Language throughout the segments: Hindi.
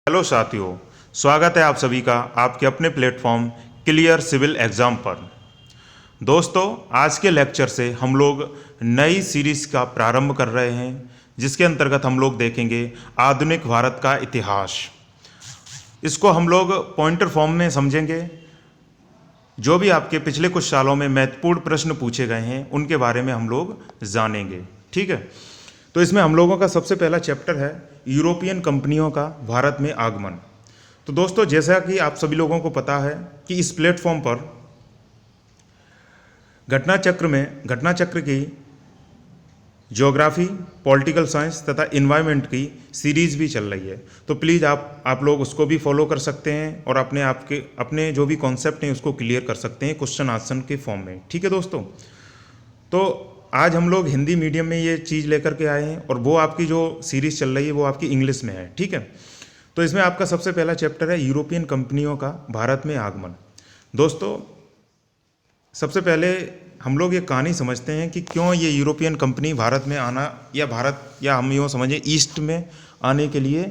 हेलो साथियों, स्वागत है आप सभी का आपके अपने प्लेटफॉर्म क्लियर सिविल एग्ज़ाम पर। दोस्तों, आज के लेक्चर से हम लोग नई सीरीज़ का प्रारंभ कर रहे हैं, जिसके अंतर्गत हम लोग देखेंगे आधुनिक भारत का इतिहास। इसको हम लोग पॉइंटर फॉर्म में समझेंगे। जो भी आपके पिछले कुछ सालों में महत्वपूर्ण प्रश्न पूछे गए हैं उनके बारे में हम लोग जानेंगे। ठीक है, तो इसमें हम लोगों का सबसे पहला चैप्टर है यूरोपियन कंपनियों का भारत में आगमन। तो दोस्तों, जैसा कि आप सभी लोगों को पता है कि इस प्लेटफॉर्म पर घटना चक्र की ज्योग्राफी, पॉलिटिकल साइंस तथा इन्वायरमेंट की सीरीज़ भी चल रही है। तो प्लीज़ आप लोग उसको भी फॉलो कर सकते हैं और अपने जो भी कॉन्सेप्ट हैं उसको क्लियर कर सकते हैं क्वेश्चन आंसर के फॉर्म में। ठीक है दोस्तों, तो आज हम लोग हिंदी मीडियम में ये चीज़ लेकर के आए हैं और वो आपकी जो सीरीज़ चल रही है वो आपकी इंग्लिश में है। ठीक है, तो इसमें आपका सबसे पहला चैप्टर है यूरोपियन कंपनियों का भारत में आगमन। दोस्तों, सबसे पहले हम लोग ये कहानी समझते हैं कि क्यों ये यूरोपियन कंपनी भारत में आना, या हम यूँ समझें ईस्ट में आने के लिए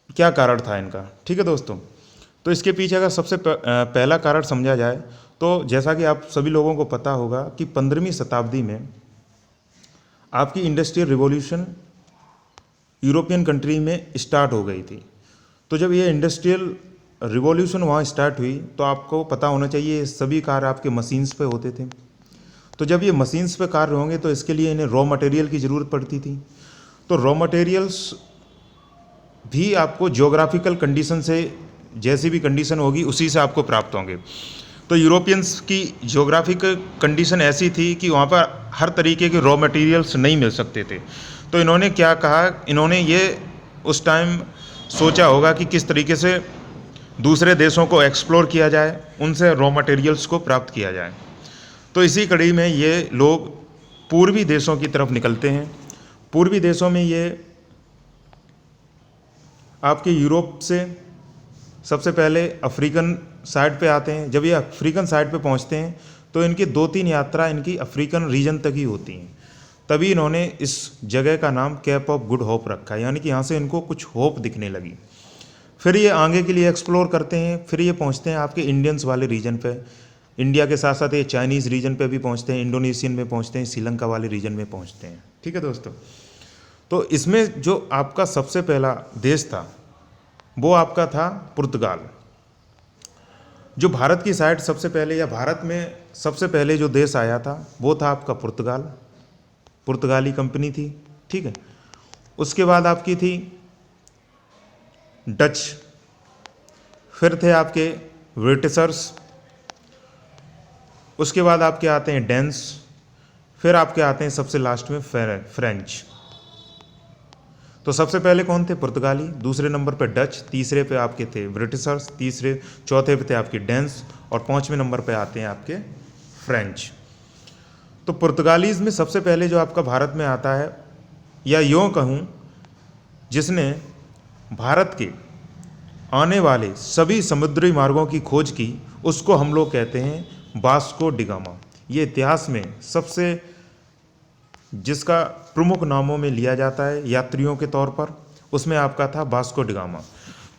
क्या कारण था इनका। ठीक है दोस्तों, तो इसके पीछे अगर सबसे पहला कारण समझा जाए तो जैसा कि आप सभी लोगों को पता होगा कि 15वीं शताब्दी में आपकी इंडस्ट्रियल रिवॉल्यूशन यूरोपियन कंट्री में स्टार्ट हो गई थी। तो जब ये इंडस्ट्रियल रिवॉल्यूशन वहाँ स्टार्ट हुई तो आपको पता होना चाहिए सभी कार्य आपके मशीन्स पे होते थे। तो जब ये मशीन्स पे कार्य होंगे तो इसके लिए इन्हें रॉ मटेरियल की ज़रूरत पड़ती थी। तो रॉ मटेरियल्स भी आपको ज्योग्राफिकल कंडीशन से, जैसी भी कंडीशन होगी उसी से आपको प्राप्त होंगे। तो यूरोपियंस की ज्योग्राफिक कंडीशन ऐसी थी कि वहाँ पर हर तरीके के रॉ मटेरियल्स नहीं मिल सकते थे। तो इन्होंने क्या कहा, इन्होंने ये उस टाइम सोचा होगा कि किस तरीके से दूसरे देशों को एक्सप्लोर किया जाए, उनसे रॉ मटेरियल्स को प्राप्त किया जाए। तो इसी कड़ी में ये लोग पूर्वी देशों की तरफ निकलते हैं। पूर्वी देशों में ये आपके यूरोप से सबसे पहले अफ्रीकन साइड पे आते हैं। जब ये अफ्रीकन साइड पे पहुंचते हैं तो इनकी 2-3 यात्रा इनकी अफ्रीकन रीजन तक ही होती हैं। तभी इन्होंने इस जगह का नाम कैप ऑफ गुड होप रखा है, यानी कि यहाँ से इनको कुछ होप दिखने लगी। फिर ये आगे के लिए एक्सप्लोर करते हैं। फिर ये पहुँचते हैं आपके इंडियंस वाले रीजन पे। इंडिया के साथ साथ ये चाइनीज़ रीजन पे भी पहुँचते हैं, इंडोनेशियन में पहुँचते हैं, श्रीलंका वाले रीजन में पहुँचते हैं। ठीक है दोस्तों, तो इसमें जो आपका सबसे पहला देश था वो आपका था पुर्तगाल। जो भारत की साइड सबसे पहले, या भारत में सबसे पहले जो देश आया था वो था आपका पुर्तगाल। पुर्तगाली कंपनी थी। ठीक है, उसके बाद आपकी थी डच, फिर थे आपके ब्रिटिशर्स, उसके बाद आपके आते हैं डेन्स, फिर आपके आते हैं सबसे लास्ट में फ्रेंच। तो सबसे पहले कौन थे? पुर्तगाली, दूसरे नंबर पे डच, तीसरे पे आपके थे ब्रिटिशर्स, चौथे पे थे आपके डेन्स और 5वें नंबर पे आते हैं आपके फ्रेंच। तो पुर्तगालीज में सबसे पहले जो आपका भारत में आता है, या यूँ कहूँ जिसने भारत के आने वाले सभी समुद्री मार्गों की खोज की, उसको हम लोग कहते हैं वास्को डी गामा। ये इतिहास में सबसे जिसका प्रमुख नामों में लिया जाता है यात्रियों के तौर पर, उसमें आपका था वास्को डी गामा।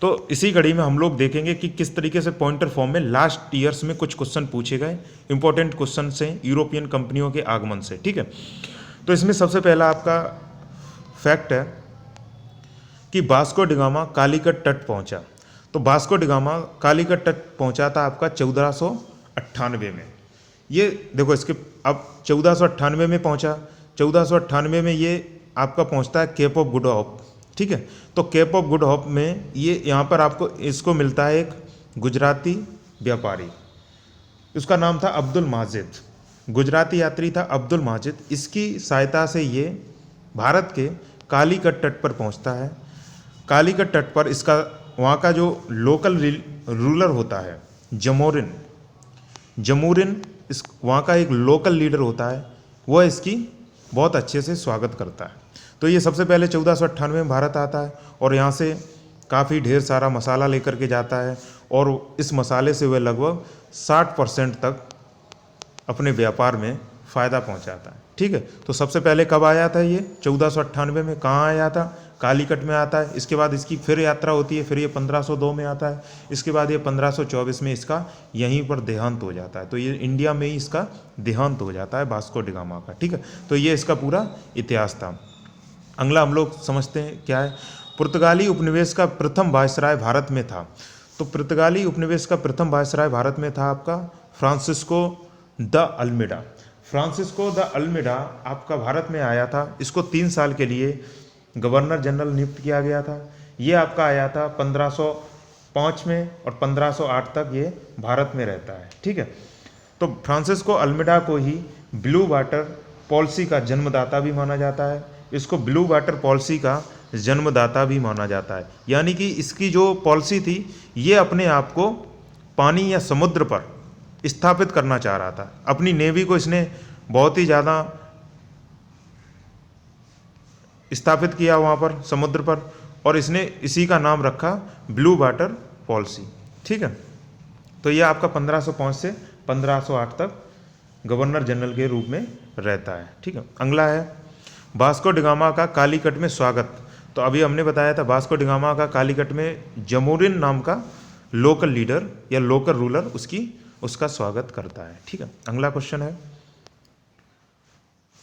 तो इसी कड़ी में हम लोग देखेंगे कि किस तरीके से पॉइंटर फॉर्म में लास्ट ईयर्स में कुछ क्वेश्चन पूछे गए, इंपॉर्टेंट क्वेश्चन से यूरोपियन कंपनियों के आगमन से। ठीक है, तो इसमें सबसे पहला आपका फैक्ट है कि वास्को डी गामा कालीकट तट पहुंचा। तो वास्को डी गामा कालीकट तट पहुंचा था आपका 1498 में। ये देखो, इसके अब 1498 में पहुंचा। 1498 में ये आपका पहुंचता है केप ऑफ गुड होप। ठीक है, तो केप ऑफ गुड होप में ये यहाँ पर आपको इसको मिलता है एक गुजराती व्यापारी, उसका नाम था अब्दुल माजिद। गुजराती यात्री था अब्दुल माजिद। इसकी सहायता से ये भारत के कालीकट तट पर पहुंचता है। कालीकट तट पर इसका वहाँ का जो लोकल रूलर होता है जमूरिन, इस वहाँ का एक लोकल लीडर होता है, वह इसकी बहुत अच्छे से स्वागत करता है। तो ये सबसे पहले 1498 में भारत आता है और यहाँ से काफ़ी ढेर सारा मसाला लेकर के जाता है और इस मसाले से वह लगभग 60% तक अपने व्यापार में फ़ायदा पहुँचाता है। ठीक है, तो सबसे पहले कब आया था ये? 1498 में। कहाँ आया था? कालीकट में आता है। इसके बाद इसकी फिर यात्रा होती है, फिर ये 1502 में आता है। इसके बाद ये 1524 में इसका यहीं पर देहांत हो जाता है। तो ये इंडिया में ही इसका देहांत हो जाता है वास्को डी गामा का, ठीक है। तो ये इसका पूरा इतिहास था। अगला हम लोग समझते हैं क्या है। पुर्तगाली उपनिवेश का प्रथम वायसराय भारत में था। तो पुर्तगाली उपनिवेश का प्रथम वायसराय भारत में था आपका Francisco de Almeida. Francisco de Almeida आपका भारत में आया था। इसको 3 साल के लिए गवर्नर जनरल नियुक्त किया गया था। ये आपका आया था 1505 में और 1508 तक ये भारत में रहता है, ठीक है। तो फ्रांसिस्को अल्मेडा को ही ब्लू वाटर पॉलिसी का जन्मदाता भी माना जाता है। इसको ब्लू वाटर पॉलिसी का जन्मदाता भी माना जाता है। यानी कि इसकी जो पॉलिसी थी ये अपने आप को पानी या समुद्र पर स्थापित करना चाह रहा था। अपनी नेवी को इसने बहुत ही ज़्यादा स्थापित किया वहाँ पर समुद्र पर, और इसने इसी का नाम रखा ब्लू वाटर पॉलिसी, ठीक है। तो ये आपका 1505 से 1508 तक गवर्नर जनरल के रूप में रहता है, ठीक है। अगला है वास्को डी गामा का कालीकट में स्वागत। तो अभी हमने बताया था वास्को डी गामा का कालीकट में जमोरिन नाम का लोकल लीडर या लोकल रूलर उसका स्वागत करता है, ठीक है। अगला क्वेश्चन है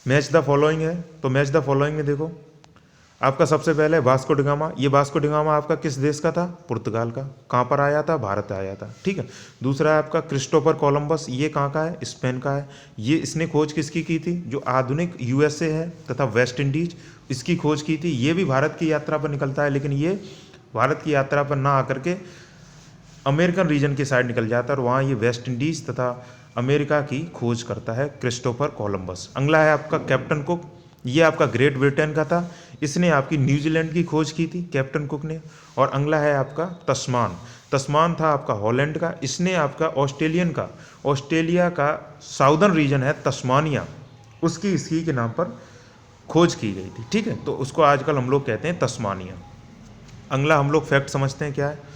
मैच द फॉलोइंग है। तो मैच द फॉलोइंग में देखो आपका सबसे पहले वास्को डी गामा। ये वास्को डी गामा आपका किस देश का था? पुर्तगाल का। कहाँ पर आया था? भारत आया था, ठीक है। दूसरा है आपका क्रिस्टोफर कोलंबस। ये कहाँ का है? स्पेन का है। ये इसने खोज किसकी की थी? जो आधुनिक यूएसए है तथा वेस्ट इंडीज, इसकी खोज की थी। ये भी भारत की यात्रा पर निकलता है, लेकिन ये भारत की यात्रा पर ना आकर के अमेरिकन रीजन की साइड निकल जाता है और वहाँ ये वेस्ट इंडीज तथा अमेरिका की खोज करता है क्रिस्टोफर कोलंबस। अगला है आपका कैप्टन कुक। ये आपका ग्रेट ब्रिटेन का था। इसने आपकी न्यूजीलैंड की खोज की थी कैप्टन कुक ने। और अगला है आपका तस्मान। तस्मान था आपका हॉलैंड का। इसने आपका ऑस्ट्रेलिया का साउदर्न रीजन है तस्मानिया, उसकी इसी के नाम पर खोज की गई थी, ठीक है। तो उसको आजकल हम लोग कहते हैं तस्मानिया। अगला हम लोग फैक्ट समझते हैं क्या है।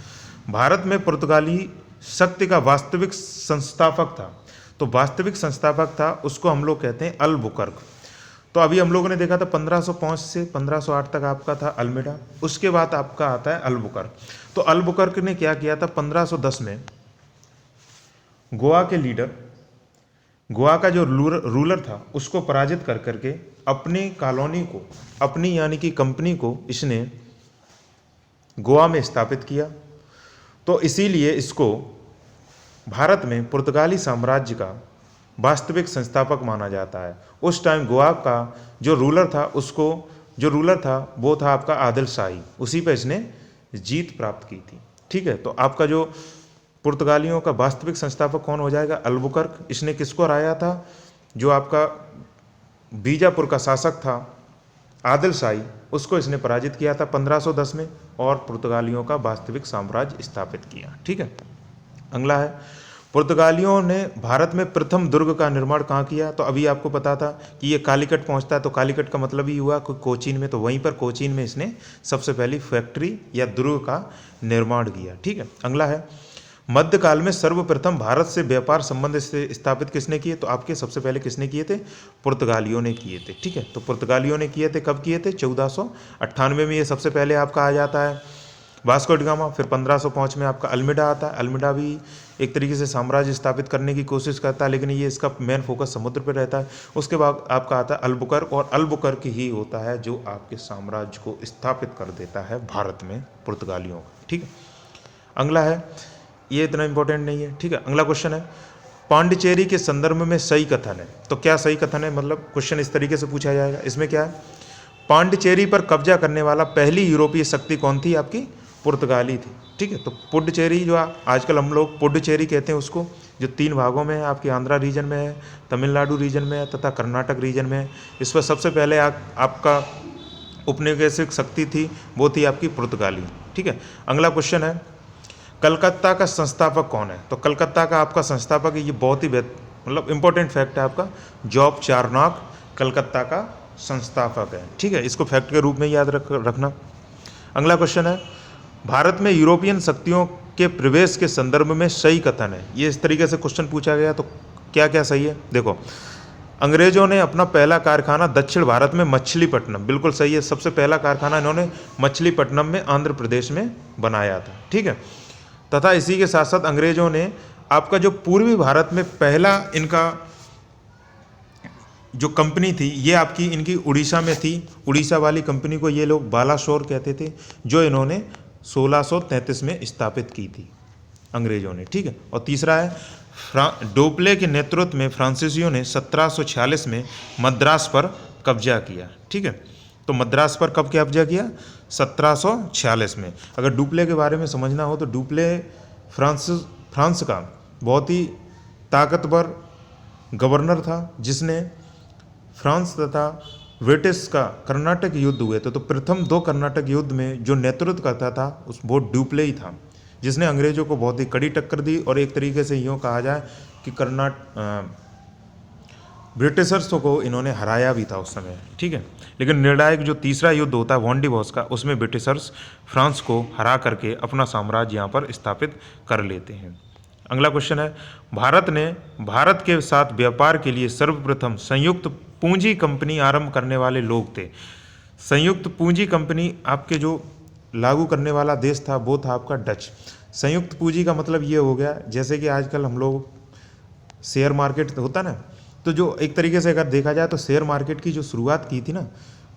भारत में पुर्तगाली शक्ति का वास्तविक संस्थापक था। तो वास्तविक संस्थापक था उसको हम लोग कहते हैं अल्बुकर्क। तो अभी हम लोगों ने देखा था 1505 से 1508 तक आपका था अल्मेडा। उसके बाद आपका आता है अल्बुकर्क। तो अल्बुकर्क ने क्या किया था 1510 में गोवा के लीडर, गोवा का जो रूलर था उसको पराजित कर करके अपनी कॉलोनी को, अपनी यानी कि कंपनी को इसने गोवा में स्थापित किया। तो इसीलिए इसको भारत में पुर्तगाली साम्राज्य का वास्तविक संस्थापक माना जाता है। उस टाइम गोवा का जो रूलर था वो था आपका आदिल शाही। उसी पर इसने जीत प्राप्त की थी, ठीक है। तो आपका जो पुर्तगालियों का वास्तविक संस्थापक कौन हो जाएगा? अल्बुकर्क। इसने किसको हराया था? जो आपका बीजापुर का शासक था आदिल शाही, उसको इसने पराजित किया था 1510 में और पुर्तगालियों का वास्तविक साम्राज्य स्थापित किया, ठीक है। अगला है पुर्तगालियों ने भारत में प्रथम दुर्ग का निर्माण कहाँ किया? तो अभी आपको पता था कि ये कालीकट पहुँचता है, तो कालीकट का मतलब ही हुआ कोचीन में। तो वहीं पर कोचीन में इसने सबसे पहली फैक्ट्री या दुर्ग का निर्माण किया, ठीक है। अगला है मध्यकाल में सर्वप्रथम भारत से व्यापार संबंध से स्थापित किसने किए? तो आपके सबसे पहले किसने किए थे? पुर्तगालियों ने किए थे, ठीक है। तो पुर्तगालियों ने किए थे। कब किए थे? 1498 में ये सबसे पहले आपका आ जाता है वास्को डी गामा। फिर 1505 में आपका अल्मेडा आता है। अल्मेडा भी एक तरीके से साम्राज्य स्थापित करने की कोशिश करता है, लेकिन ये इसका मेन फोकस समुद्र पर रहता है। उसके बाद आपका आता है अल्बुकर्क, और अल्बुकर्क ही होता है जो आपके साम्राज्य को स्थापित कर देता है भारत में पुर्तगालियों का, ठीक है। अगला है, ये इतना इंपॉर्टेंट नहीं है, ठीक है। अगला क्वेश्चन है पांडिचेरी के संदर्भ में सही कथन है। तो क्या सही कथन है? मतलब क्वेश्चन इस तरीके से पूछा जाएगा। इसमें क्या है? पांडिचेरी पर कब्जा करने वाला पहली यूरोपीय शक्ति कौन थी? आपकी पुर्तगाली थी, ठीक है। तो पुडुचेरी जो आजकल हम लोग पुडुचेरी कहते हैं उसको, जो 3 भागों में है, आपके आंध्रा रीजन में है, तमिलनाडु रीजन में है तथा कर्नाटक रीजन में है। इस पर सबसे पहले आपका उपनिवेशिक शक्ति थी, वो थी आपकी पुर्तगाली, ठीक है। अगला क्वेश्चन है कलकत्ता का संस्थापक कौन है? तो कलकत्ता का आपका संस्थापक, ये बहुत ही मतलब इंपॉर्टेंट फैक्ट है आपका, जॉब चारनॉक कलकत्ता का संस्थापक है, ठीक है। इसको फैक्ट के रूप में याद रखना। अगला क्वेश्चन है भारत में यूरोपियन शक्तियों के प्रवेश के संदर्भ में सही कथन है। ये इस तरीके से क्वेश्चन पूछा गया, तो क्या क्या सही है? देखो, अंग्रेजों ने अपना पहला कारखाना दक्षिण भारत में मछलीपट्टनम, बिल्कुल सही है, सबसे पहला कारखाना इन्होंने मछलीपट्टनम में आंध्र प्रदेश में बनाया था, ठीक है। तथा इसी के साथ साथ अंग्रेजों ने आपका जो पूर्वी भारत में पहला इनका जो कंपनी थी ये आपकी इनकी उड़ीसा में थी। उड़ीसा वाली कंपनी को ये लोग बालाशोर कहते थे, जो इन्होंने 1633 में स्थापित की थी अंग्रेजों ने, ठीक है। और तीसरा है डोपले के नेतृत्व में फ्रांसीसियों ने 1746 में मद्रास पर कब्जा किया, ठीक है। तो मद्रास पर कब कब्जा किया? 1746 में। अगर डुप्ले के बारे में समझना हो तो डुप्ले फ्रांस का बहुत ही ताकतवर गवर्नर था, जिसने फ्रांस तथा ब्रिटिश का कर्नाटक युद्ध हुए थे, तो प्रथम 2 कर्नाटक युद्ध में जो नेतृत्व करता था उस वो डुप्ले ही था, जिसने अंग्रेजों को बहुत ही कड़ी टक्कर दी। और एक तरीके से यूँ कहा जाए कि ब्रिटिशर्स को इन्होंने हराया भी था उस समय, ठीक है। लेकिन निर्णायक जो तीसरा युद्ध होता है वॉन्डिवॉस का, उसमें ब्रिटिशर्स फ्रांस को हरा करके अपना साम्राज्य यहाँ पर स्थापित कर लेते हैं। अगला क्वेश्चन है, भारत ने भारत के साथ व्यापार के लिए सर्वप्रथम संयुक्त पूंजी कंपनी आरंभ करने वाले लोग थे। संयुक्त पूंजी कंपनी आपके जो लागू करने वाला देश था वो था आपका डच। संयुक्त पूंजी का मतलब ये हो गया, जैसे कि आजकल हम लोग शेयर मार्केट होता ना, तो जो एक तरीके से अगर देखा जाए तो शेयर मार्केट की जो शुरुआत की थी ना,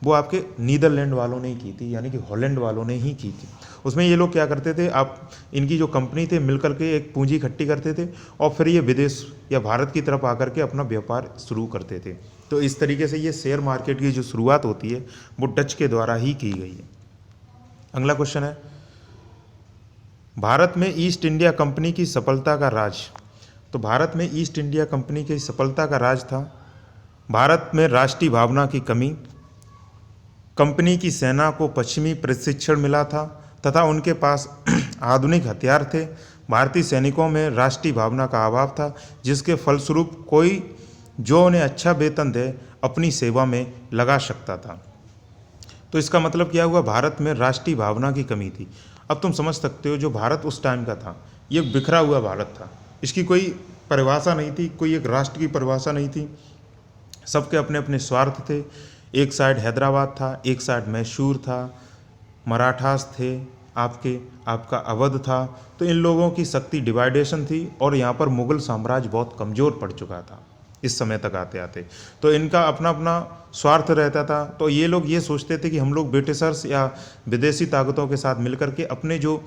वो आपके नीदरलैंड वालों ने ही की थी, यानी कि हॉलैंड वालों ने ही की थी। उसमें ये लोग क्या करते थे, आप इनकी जो कंपनी थे मिलकर के एक पूंजी इकट्ठी करते थे और फिर ये विदेश या भारत की तरफ आकर के अपना व्यापार शुरू करते थे। तो इस तरीके से ये शेयर मार्केट की जो शुरुआत होती है वो डच के द्वारा ही की गई है। अगला क्वेश्चन है, भारत में ईस्ट इंडिया कंपनी की सफलता का राज। तो भारत में ईस्ट इंडिया कंपनी की सफलता का राज था भारत में राष्ट्रीय भावना की कमी, कंपनी की सेना को पश्चिमी प्रशिक्षण मिला था तथा उनके पास आधुनिक हथियार थे। भारतीय सैनिकों में राष्ट्रीय भावना का अभाव था, जिसके फलस्वरूप कोई जो उन्हें अच्छा वेतन दे अपनी सेवा में लगा सकता था। तो इसका मतलब क्या हुआ, भारत में राष्ट्रीय भावना की कमी थी। अब तुम समझ सकते हो जो भारत उस टाइम का था ये बिखरा हुआ भारत था, इसकी कोई परिभाषा नहीं थी, कोई एक राष्ट्र की परिभाषा नहीं थी, सबके अपने अपने स्वार्थ थे। एक साइड हैदराबाद था, एक साइड मैसूर था, मराठास थे, आपका अवध था। तो इन लोगों की शक्ति डिवाइडेशन थी और यहाँ पर मुगल साम्राज्य बहुत कमज़ोर पड़ चुका था इस समय तक आते आते। तो इनका अपना अपना स्वार्थ रहता था। तो ये लोग ये सोचते थे कि हम लोग ब्रिटिशर्स या विदेशी ताकतों के साथ मिलकर के अपने जो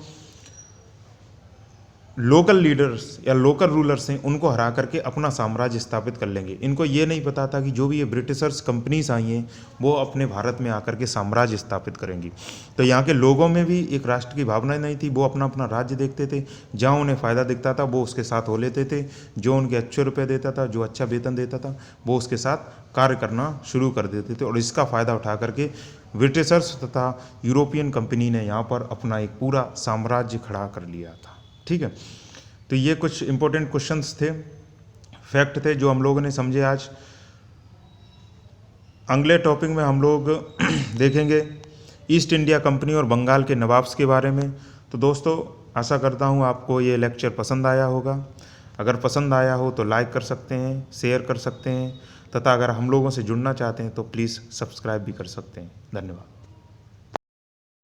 लोकल लीडर्स या लोकल रूलर्स हैं उनको हरा करके अपना साम्राज्य स्थापित कर लेंगे। इनको ये नहीं पता था कि जो भी ये ब्रिटिशर्स कंपनीज आई हैं वो अपने भारत में आकर के साम्राज्य स्थापित करेंगी। तो यहाँ के लोगों में भी एक राष्ट्र की भावना नहीं थी, वो अपना अपना राज्य देखते थे, जहाँ उन्हें फ़ायदा दिखता था वो उसके साथ हो लेते थे, जो उनके अच्छे रुपये देता था, जो अच्छा वेतन देता था वो उसके साथ कार्य करना शुरू कर देते थे। और इसका फ़ायदा उठा करके ब्रिटिशर्स तथा यूरोपियन कंपनी ने यहाँ पर अपना एक पूरा साम्राज्य खड़ा कर लिया था, ठीक है। तो ये कुछ इंपॉर्टेंट क्वेश्चंस थे, फैक्ट थे जो हम लोगों ने समझे आज। अगले टॉपिक में हम लोग देखेंगे ईस्ट इंडिया कंपनी और बंगाल के नवाब्स के बारे में। तो दोस्तों आशा करता हूँ आपको ये लेक्चर पसंद आया होगा। अगर पसंद आया हो तो लाइक कर सकते हैं, शेयर कर सकते हैं तथा अगर हम लोगों से जुड़ना चाहते हैं तो प्लीज़ सब्सक्राइब भी कर सकते हैं। धन्यवाद।